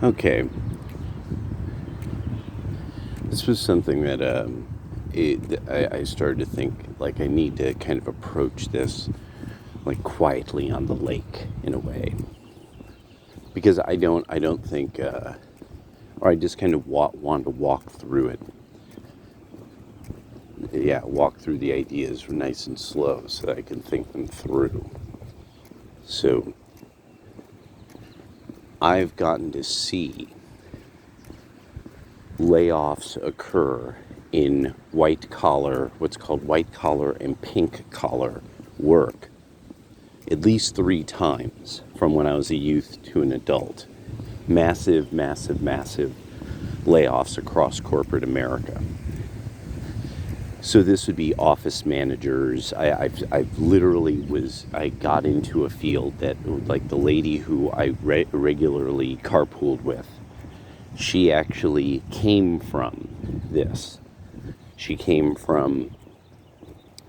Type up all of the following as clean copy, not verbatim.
Okay, this was something that I started to think like I need to kind of approach this like quietly on the lake in a way because I don't think or I just kind of want to walk through it. Yeah, walk through the ideas nice and slow so that I can think them through. So I've gotten to see layoffs occur in white collar, what's called white collar and pink collar work, at least 3 times from when I was a youth to an adult. Massive, massive, massive layoffs across corporate America. So this would be office managers. I've literally I got into a field that, like the lady who I regularly carpooled with, she actually came from this. She came from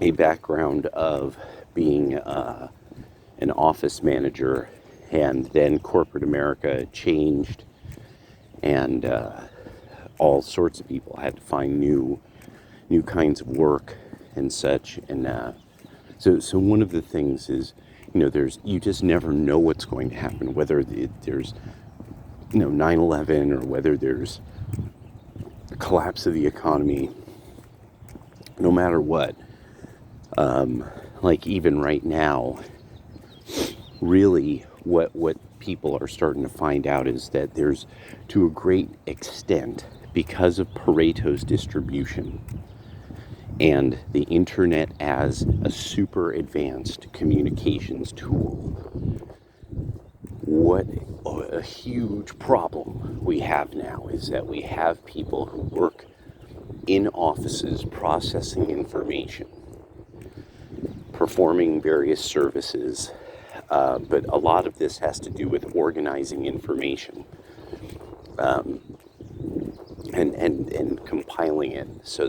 a background of being an office manager, and then corporate America changed, and all sorts of people had to find new kinds of work and such. And so one of the things is, there's you just never know what's going to happen, whether there's 9/11 or whether there's a collapse of the economy. No matter what, like even right now, really what people are starting to find out is that there's, to a great extent, because of Pareto's distribution and the internet as a super advanced communications tool, what a huge problem we have now is that we have people who work in offices processing information, performing various services, but a lot of this has to do with organizing information, and compiling it so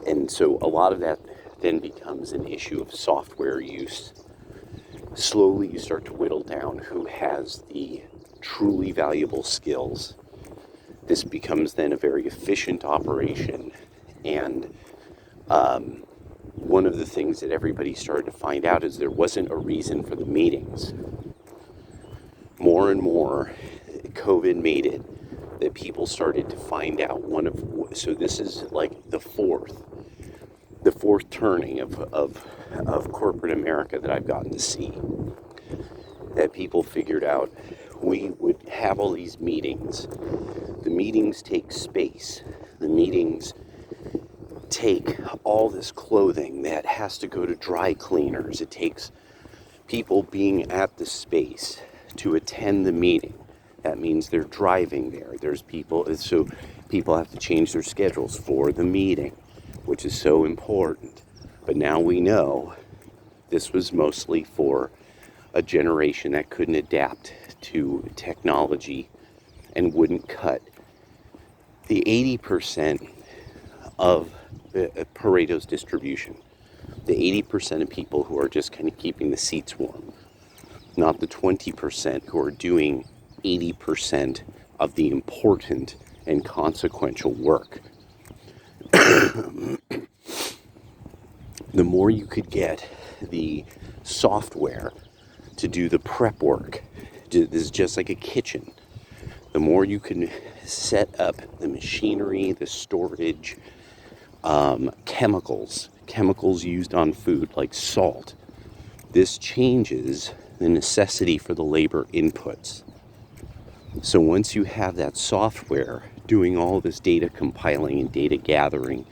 and so a lot of that then becomes an issue of software use. Slowly you start to whittle down who has the truly valuable skills. This becomes then a very efficient operation, and one of the things that everybody started to find out is there wasn't a reason for the meetings. More and more, COVID made it that people started to find out so this is like the fourth turning of corporate America that I've gotten to see, that people figured out we would have all these meetings. The meetings take space. The meetings take all this clothing that has to go to dry cleaners. It takes people being at the space to attend the meeting. That means they're driving there. So people have to change their schedules for the meeting, which is so important. But now we know this was mostly for a generation that couldn't adapt to technology and wouldn't cut. The 80% of Pareto's distribution, the 80% of people who are just kind of keeping the seats warm, not the 20% who are doing 80% of the important and consequential work. The more you could get the software to do the prep work, this is just like a kitchen. The more you can set up the machinery, the storage, chemicals used on food like salt, this changes the necessity for the labor inputs. So once you have that software doing all this data compiling and data gathering,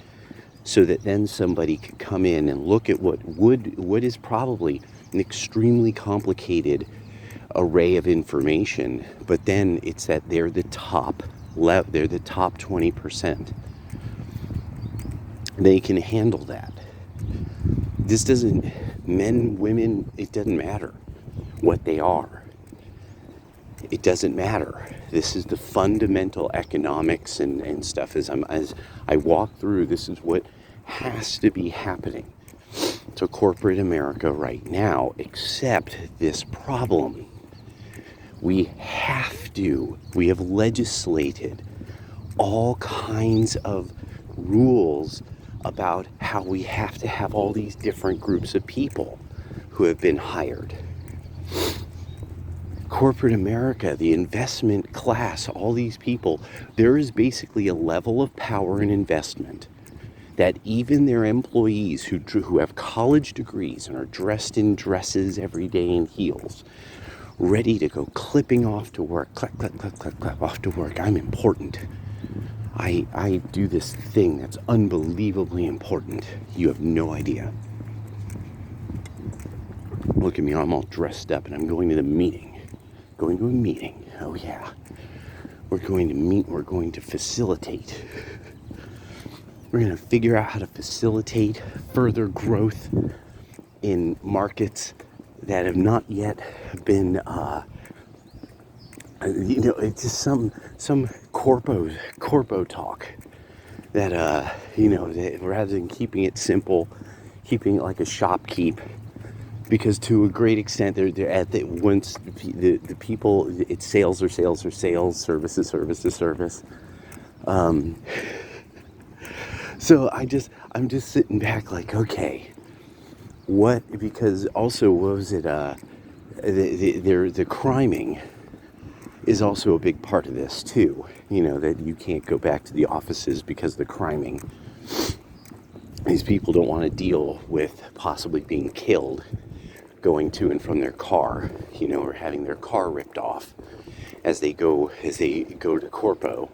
so that then somebody could come in and look at what is probably an extremely complicated array of information, but then it's that they're the top 20%. They can handle that. This doesn't, men, women, it doesn't matter what they are. It doesn't matter. This is the fundamental economics and stuff. As I walk through, this is what has to be happening to corporate America right now, except this problem. We have legislated all kinds of rules about how we have to have all these different groups of people who have been hired. Corporate America, the investment class, all these people, there is basically a level of power and investment that even their employees who have college degrees and are dressed in dresses every day in heels, ready to go clipping off to work, clap, clap, clap, clap, clap, off to work. I'm important. I do this thing that's unbelievably important. You have no idea. Look at me, I'm all dressed up and I'm going to the meeting. Going to a meeting. Oh yeah. We're going to meet, we're going to facilitate. We're going to figure out how to facilitate further growth in markets that have not yet been, it's just some corpo talk that, that rather than keeping it simple, keeping it like a shopkeep, because to a great extent they're at the once the people, it's sales or sales or sales, service is service is service. So I'm just sitting back like, okay, what? Because also, what was it? The criming is also a big part of this too. That you can't go back to the offices because of the criming. These people don't want to deal with possibly being killed going to and from their car, or having their car ripped off as they go to corpo.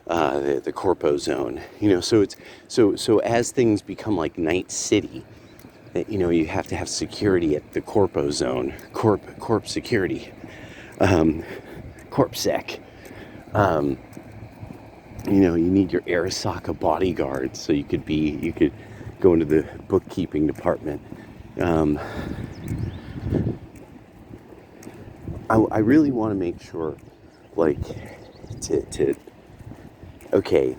The corpo zone, so it's so as things become like Night City, that you have to have security at the corpo zone, corp security, corpsec. You need your Arasaka bodyguards, so you could go into the bookkeeping department. I really want to make sure, like, okay,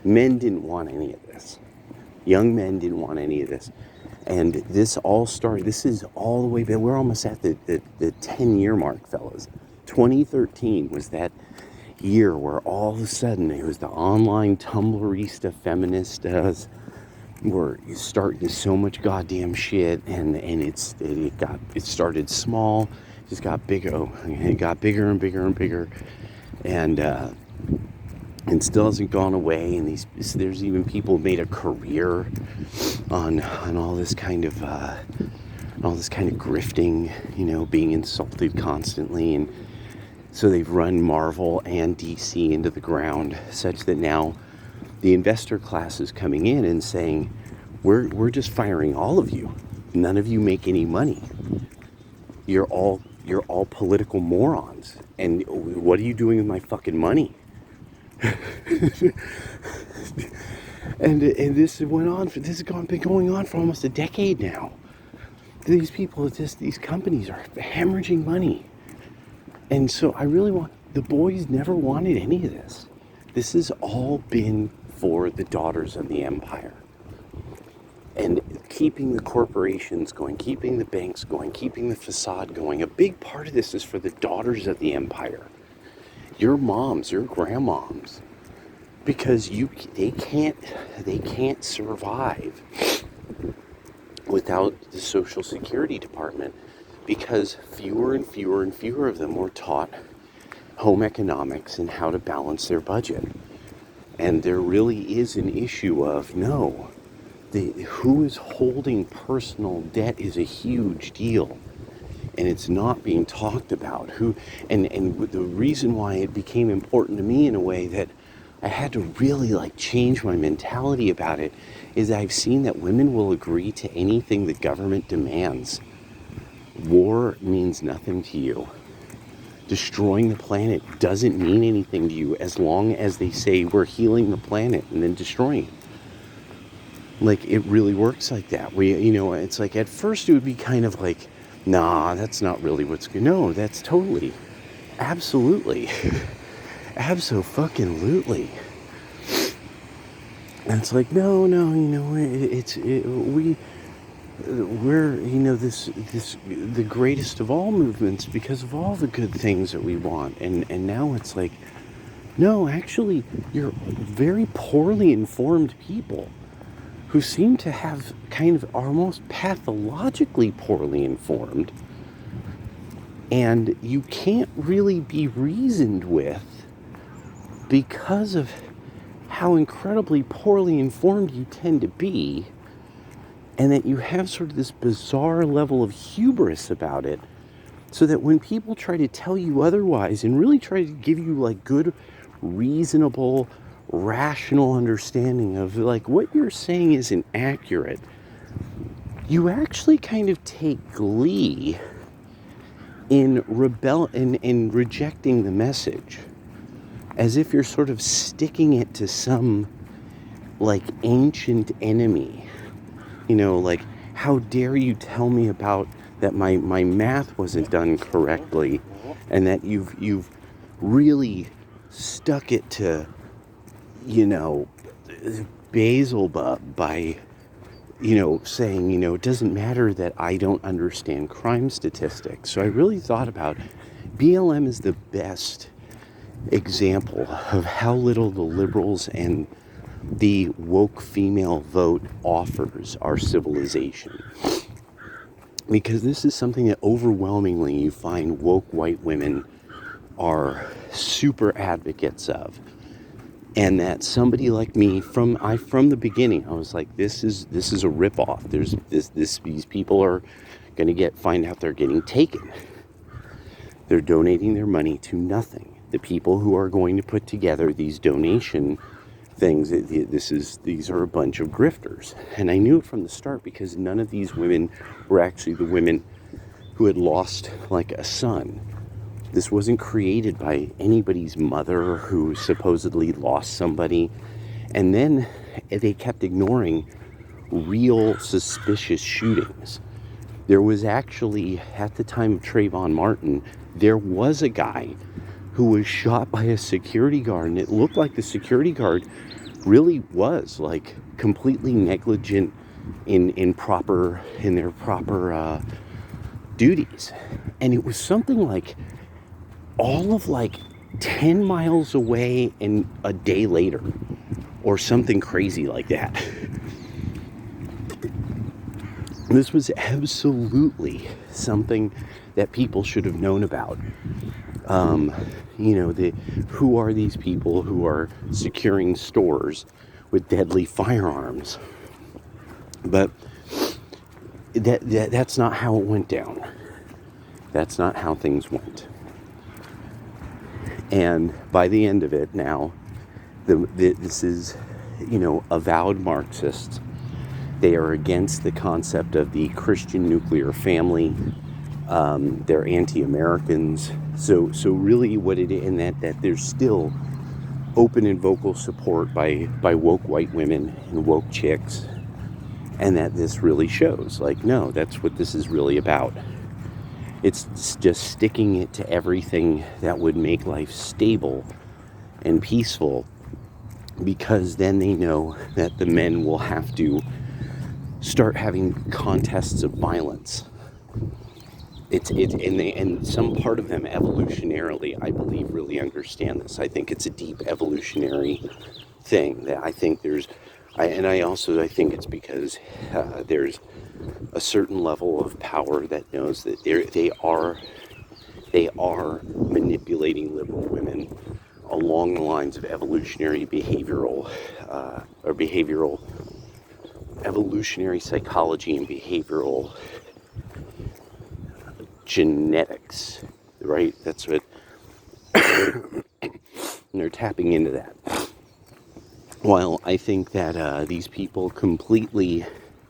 men didn't want any of this. Young men didn't want any of this. And this is all the way back. We're almost at the 10-year mark, fellas. 2013 was that year where all of a sudden it was the online Tumblrista feministas were starting so much goddamn shit, and it started small, just got bigger, it got bigger and bigger and bigger, and still hasn't gone away. And there's even people made a career on all this kind of grifting, being insulted constantly, and so they've run Marvel and DC into the ground, such that now the investor class is coming in and saying, we're just firing all of you. None of you make any money. You're all political morons. And what are you doing with my fucking money? and this went on. This has been going on for almost a decade now. These people, these companies are hemorrhaging money. And so I really the boys never wanted any of this. This has all been for the daughters of the empire. And keeping the corporations going, keeping the banks going, keeping the facade going. A big part of this is for the daughters of the empire. Your moms, your grandmoms. Because they can't survive without the Social Security Department, because fewer and fewer and fewer of them were taught home economics and how to balance their budget. And there really is an issue of, who is holding personal debt is a huge deal, and it's not being talked about. And the reason why it became important to me in a way that I had to really change my mentality about it is I've seen that women will agree to anything the government demands. War means nothing to you. Destroying the planet doesn't mean anything to you as long as they say we're healing the planet and then destroying it. It really works like that. It's like at first it would be kind of like, nah, that's not really what's good. No, that's totally, absolutely, abso-fucking-lutely. And it's like, no, we're, this the greatest of all movements because of all the good things that we want. And now it's like, no, actually, you're very poorly informed people who seem to have kind of almost pathologically poorly informed, and you can't really be reasoned with because of how incredibly poorly informed you tend to be, and that you have sort of this bizarre level of hubris about it, so that when people try to tell you otherwise and really try to give you like good, reasonable, rational understanding of like what you're saying isn't accurate, you actually kind of take glee in in rejecting the message, as if you're sort of sticking it to some like ancient enemy. Like, how dare you tell me about that my math wasn't done correctly, and that you've really stuck it to, Beelzebub by, saying, it doesn't matter that I don't understand crime statistics. So I really thought about BLM is the best example of how little the liberals and the woke female vote offers our civilization. Because this is something that overwhelmingly you find woke white women are super advocates of. And that somebody like me, from the beginning, I was like, this is a ripoff. These people are going to find out they're getting taken. They're donating their money to nothing. The people who are going to put together these donation things, these are a bunch of grifters. And I knew it from the start, because none of these women were actually the women who had lost like a son. This wasn't created by anybody's mother who supposedly lost somebody. And then they kept ignoring real suspicious shootings. There was actually, at the time of Trayvon Martin, there was a guy who was shot by a security guard, and it looked like the security guard really was like completely negligent in their proper duties. And it was something like all of like 10 miles away and a day later, or something crazy like that. This was absolutely something that people should have known about. Who are these people who are securing stores with deadly firearms? But that's not how it went down. That's not how things went. And by the end of it now, this is, avowed Marxists. They are against the concept of the Christian nuclear family. They're anti-Americans. So really what it is, and that there's still open and vocal support by woke white women and woke chicks, and that this really shows, like, no, that's what this is really about. It's just sticking it to everything that would make life stable and peaceful, because then they know that the men will have to start having contests of violence. And some part of them evolutionarily, I believe, really understand this. I think it's a deep evolutionary thing that I think I think it's because there's a certain level of power that knows that they are manipulating liberal women along the lines of evolutionary evolutionary psychology and behavioral genetics, right? That's what and they're tapping into that. While I think that these people completely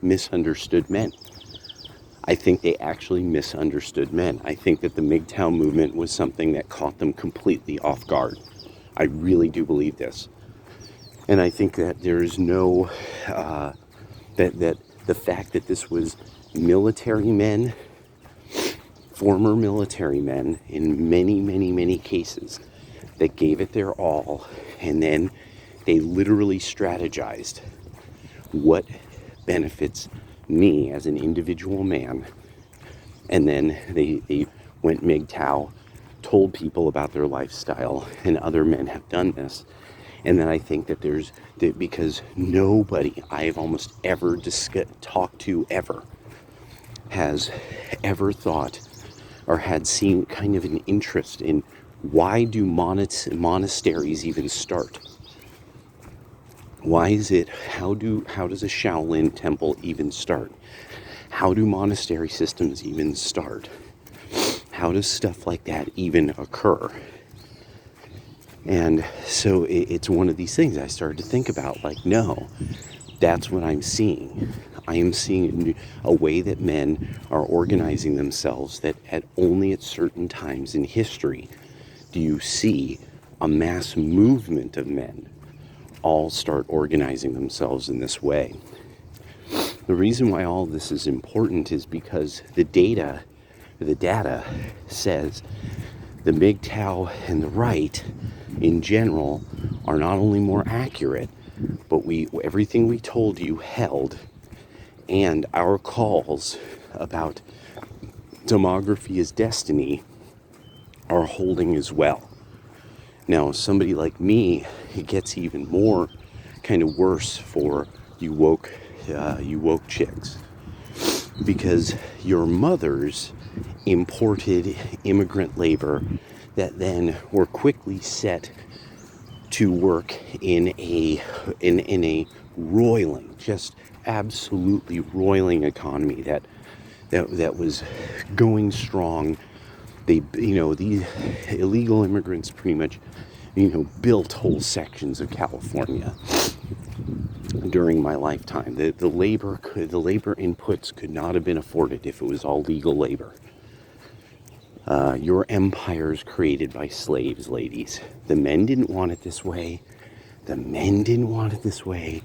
misunderstood men. I think they actually misunderstood men. I think that the MGTOW movement was something that caught them completely off guard. I really do believe this. And I think that there is no, that the fact that this was military men, former military men in many, many, many cases that gave it their all, and then they literally strategized what benefits me as an individual man, and then they went MGTOW, told people about their lifestyle, and other men have done this. And then I think that because nobody I've almost ever talked to ever has ever thought or had seen kind of an interest in why do monasteries even start? Why is it, how does a Shaolin temple even start? How do monastery systems even start? How does stuff like that even occur? And so it's one of these things I started to think about, like, no, that's what I'm seeing. I am seeing a way that men are organizing themselves, that only at certain times in history do you see a mass movement of men all start organizing themselves in this way. The reason why all this is important is because the data says the MGTOW and the right in general are not only more accurate, but everything we told you held, and our calls about demography is destiny are holding as well. Now, somebody like me, it gets even more kind of worse for you woke chicks, because your mothers imported immigrant labor that then were quickly set to work in a roiling, just absolutely roiling economy that was going strong. These illegal immigrants pretty much, built whole sections of California during my lifetime. The labor inputs could not have been afforded if it was all legal labor. Your empires created by slaves, ladies. The men didn't want it this way. The men didn't want it this way.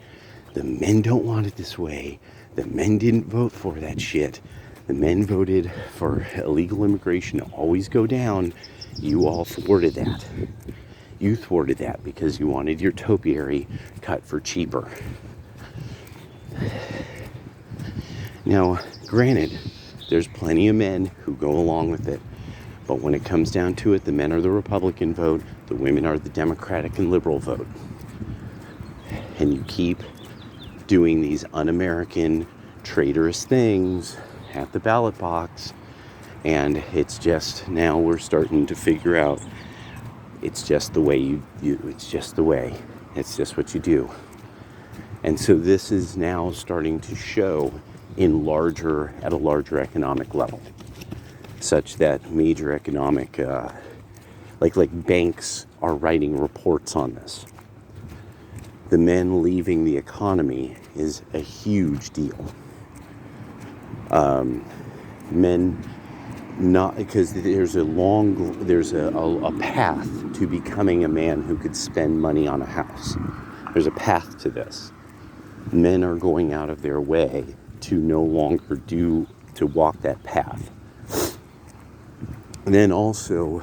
The men don't want it this way. The men didn't vote for that shit. The men voted for illegal immigration to always go down. You all thwarted that. You thwarted that because you wanted your topiary cut for cheaper. Now, granted, there's plenty of men who go along with it. But when it comes down to it, the men are the Republican vote, the women are the Democratic and liberal vote. And you keep doing these un-American, traitorous things at the ballot box, and it's just, now we're starting to figure out it's just the way it's just the way. It's just what you do. And so this is now starting to show at a larger economic level, such that major economic, like banks are writing reports on this. The men leaving the economy is a huge deal. Men not, because there's a path to becoming a man who could spend money on a house. There's a path to this. Men are going out of their way to no longer to walk that path. And then also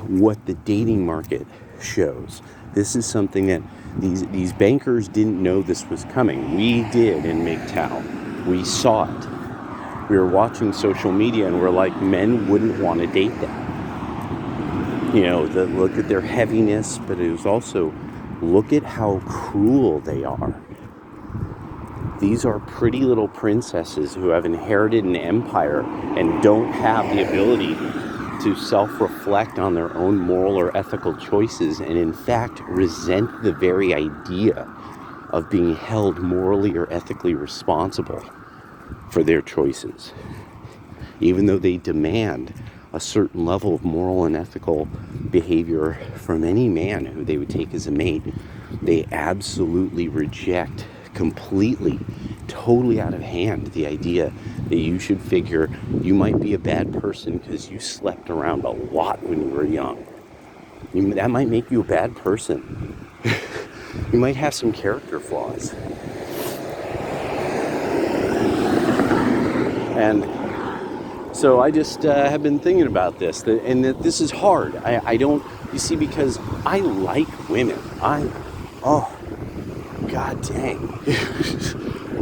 what the dating market shows. This is something that these bankers didn't know this was coming. We did in MGTOW. We saw it. We were watching social media and we're like, men wouldn't want to date that. Look at their heaviness, but it was also, look at how cruel they are. These are pretty little princesses who have inherited an empire and don't have the ability to self-reflect on their own moral or ethical choices, and in fact resent the very idea of being held morally or ethically responsible for their choices. Even though they demand a certain level of moral and ethical behavior from any man who they would take as a mate, they absolutely reject completely, totally out of hand, the idea that you should figure you might be a bad person because you slept around a lot when you were young. That might make you a bad person. You might have some character flaws. And so I just have been thinking about this, and that this is hard. I don't, you see, because I like women. God dang.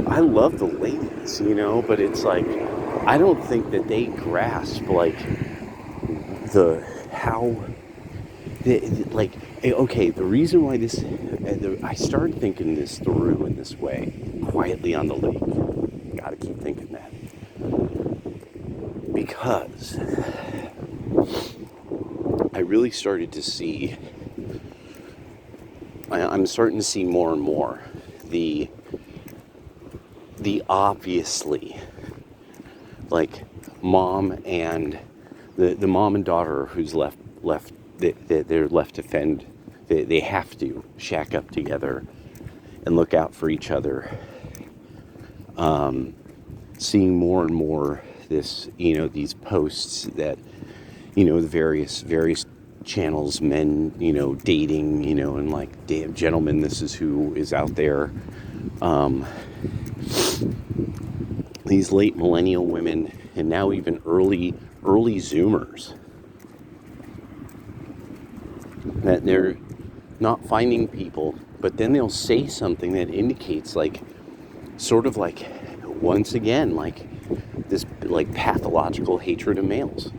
I love the ladies, but it's like, I don't think that they grasp, like, the, how, like, okay, the reason why this, I started thinking this through in this way, quietly on the lake. Gotta keep thinking that. Because I really started to see, I'm starting to see more and more the obviously, like, mom and the mom and daughter who's left they're left to fend. They have to shack up together and look out for each other. Seeing more and more this, these posts that, the various channels, men, dating, and like, damn, gentlemen, this is who is out there. These late millennial women, and now even early Zoomers, that they're not finding people, but then they'll say something that indicates, like, sort of like, once again, like, this, like, pathological hatred of males.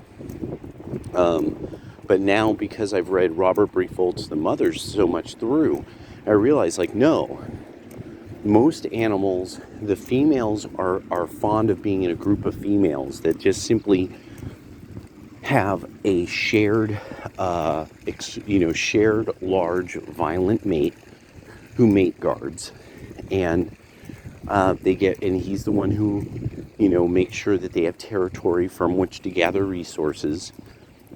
But now, because I've read Robert Briefold's The Mothers so much through, I realize, like, no, most animals, the females are fond of being in a group of females that just simply have a shared, shared large violent mate who mate guards, and and he's the one who, makes sure that they have territory from which to gather resources,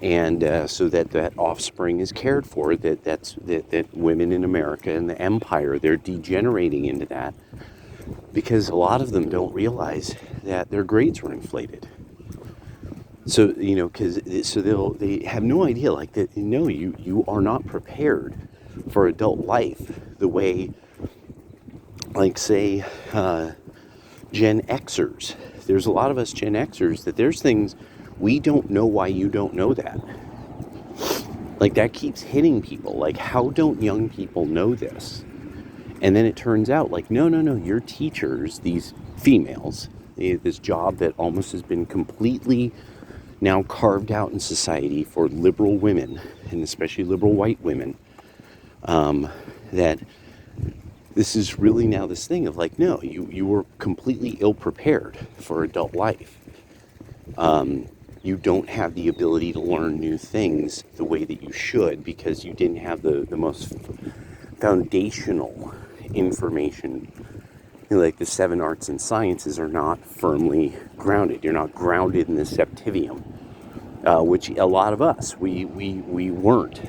and so that offspring is cared for. That women in America and the empire, they're degenerating into that, because a lot of them don't realize that their grades were inflated. So, they have no idea, like, that, no, you are not prepared for adult life the way, like, say, Gen Xers. There's a lot of us Gen Xers that there's things we don't know why you don't know that. Like, that keeps hitting people. Like, how don't young people know this? And then it turns out, like, no, your teachers, these females, this job that almost has been completely now carved out in society for liberal women, and especially liberal white women, that this is really now this thing of, like, no, you were completely ill-prepared for adult life. You don't have the ability to learn new things the way that you should, because you didn't have the most foundational information. Like, the 7 arts and sciences are not firmly grounded. You're not grounded in the septivium, which a lot of us, we weren't.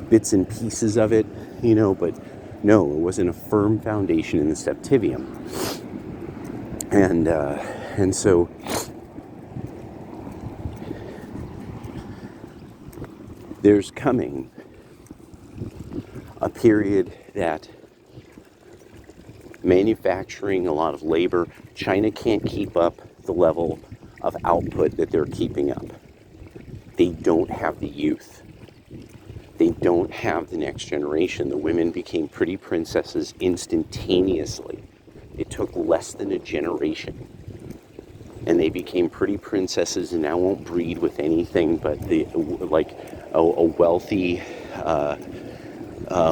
Bits and pieces of it, but no, it wasn't a firm foundation in the septivium. And so there's coming a period that manufacturing, a lot of labor, China can't keep up the level of output that they're keeping up. They don't have the youth. They don't have the next generation. The women became pretty princesses instantaneously. It took less than a generation. And they became pretty princesses, and now won't breed with anything but a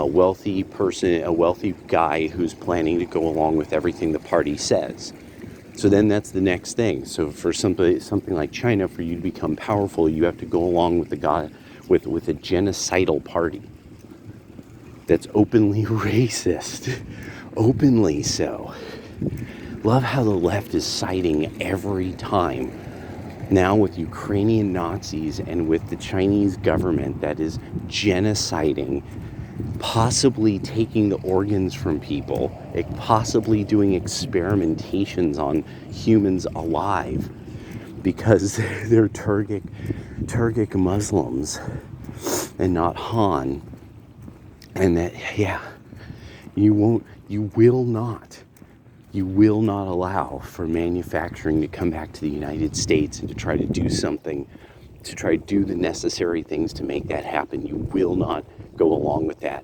wealthy person, a wealthy guy who's planning to go along with everything the party says. So then that's the next thing. So for something like China, for you to become powerful, you have to go along with the guy with a genocidal party that's openly racist, openly so. Love how the left is siding every time now with Ukrainian Nazis and with the Chinese government that is genociding, possibly taking the organs from people, possibly doing experimentations on humans alive because they're Turkic Muslims and not Han. And that, you will not allow for manufacturing to come back to the United States and to try to do something, to try to do the necessary things to make that happen. You will not go along with that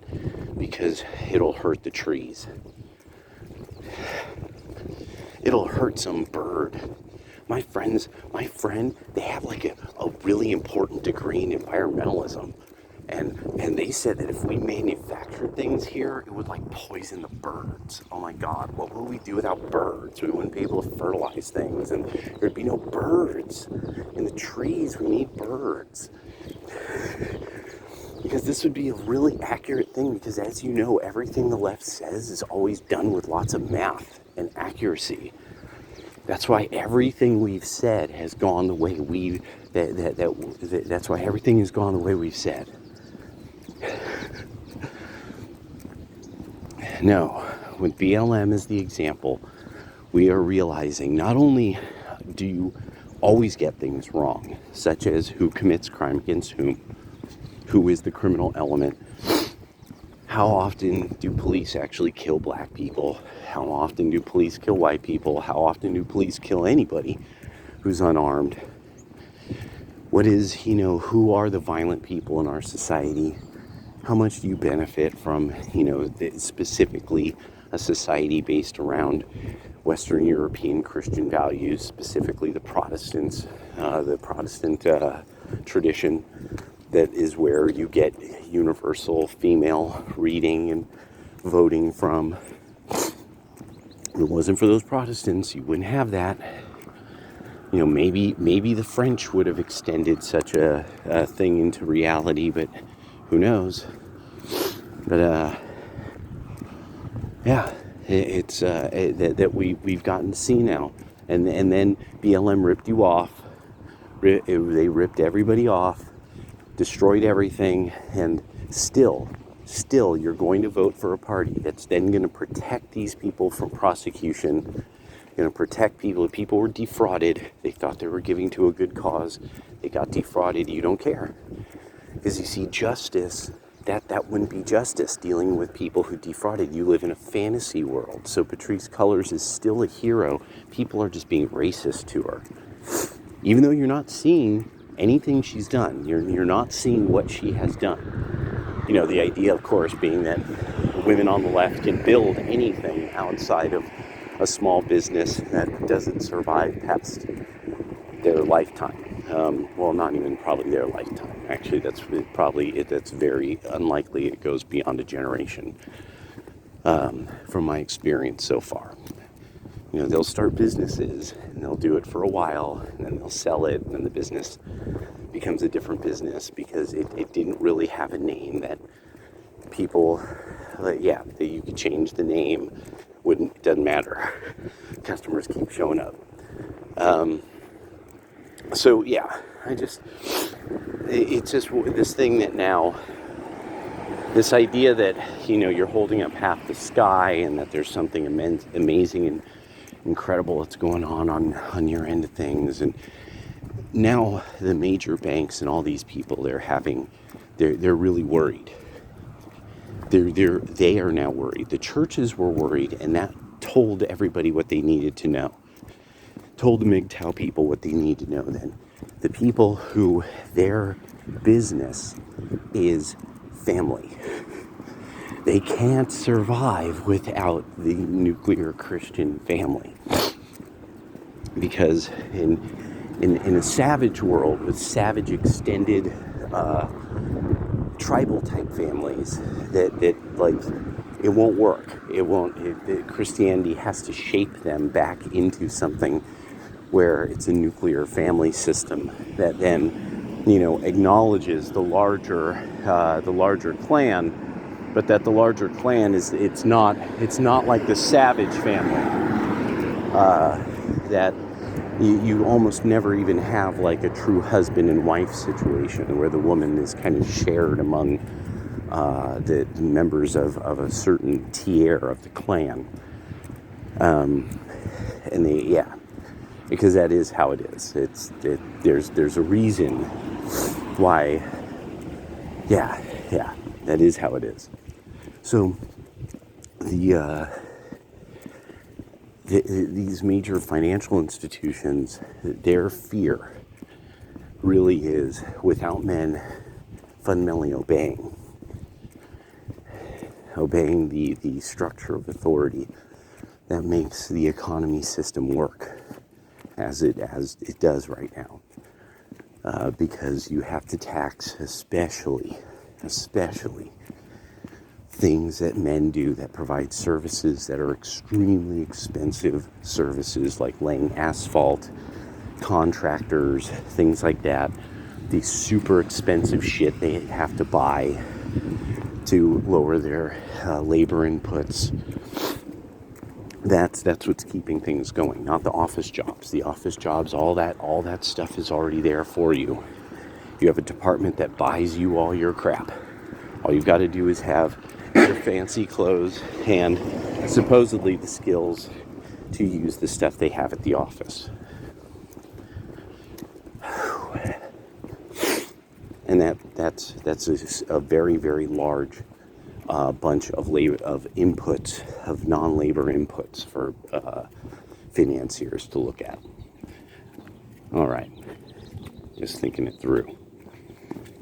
because it'll hurt the trees. It'll hurt some bird. My friend, they have like a really important degree in environmentalism. And they said that if we manufactured things here, it would like poison the birds. Oh my God, what would we do without birds? We wouldn't be able to fertilize things, and there'd be no birds in the trees. We need birds. Because this would be a really accurate thing, because as you know, everything the left says is always done with lots of math and accuracy. That's why everything we've said has gone the way that's why everything has gone the way we've said. No, with BLM as the example, we are realizing not only do you always get things wrong, such as who commits crime against whom, who is the criminal element, how often do police actually kill black people, how often do police kill white people, how often do police kill anybody who's unarmed, what is, who are the violent people in our society, how much do you benefit from, specifically a society based around Western European Christian values, specifically the Protestant tradition, that is where you get universal female reading and voting from. If it wasn't for those Protestants, you wouldn't have that. Maybe the French would have extended such a thing into reality, but who knows? But it's that we've gotten to see now, and then BLM ripped you off. They ripped everybody off, destroyed everything, and still you're going to vote for a party that's then going to protect these people from prosecution, going to protect people. If people were defrauded, they thought they were giving to a good cause, they got defrauded. You don't care, because you see, justice, that wouldn't be justice, dealing with people who defrauded. You live in a fantasy world. So Patrisse Cullors is still a hero. People are just being racist to her, even though you're not seeing anything she's done. You're not seeing what she has done. The idea, of course, being that women on the left can build anything outside of a small business that doesn't survive past their lifetime. Well, not even probably their lifetime. Actually, that's very unlikely. It goes beyond a generation, from my experience so far. They'll start businesses and they'll do it for a while, and then they'll sell it, and then the business becomes a different business because it didn't really have a name that people, that you could change the name. It doesn't matter. Customers keep showing up. It's just this thing that now, this idea that, you're holding up half the sky and that there's something amazing and incredible that's going on your end of things. And now the major banks and all these people, they're really worried. They are now worried. The churches were worried, and that told everybody what they needed to know. Told the MGTOW people what they need to know then. The people who their business is family. They can't survive without the nuclear Christian family. Because in a savage world with savage extended tribal type families, that it won't work. Christianity has to shape them back into something where it's a nuclear family system that then, acknowledges the larger clan, but that the larger clan it's not like the savage family, that you almost never even have like a true husband and wife situation where the woman is kind of shared among the members of a certain tier of the clan. Because that is how it is. There's a reason why. That is how it is. So these major financial institutions, their fear really is without men fundamentally obeying the structure of authority, that makes the economy system work as it does right now. Because you have to tax especially things that men do that provide services that are extremely expensive services, like laying asphalt, contractors, things like that. The super expensive shit they have to buy to lower their labor inputs. That's what's keeping things going, not the office jobs. The office jobs, all that stuff is already there for you. You have a department that buys you all your crap. All you've got to do is have your fancy clothes and supposedly the skills to use the stuff they have at the office. And that's a very, very large bunch of inputs, of non-labor inputs for financiers to look at. All right, just thinking it through.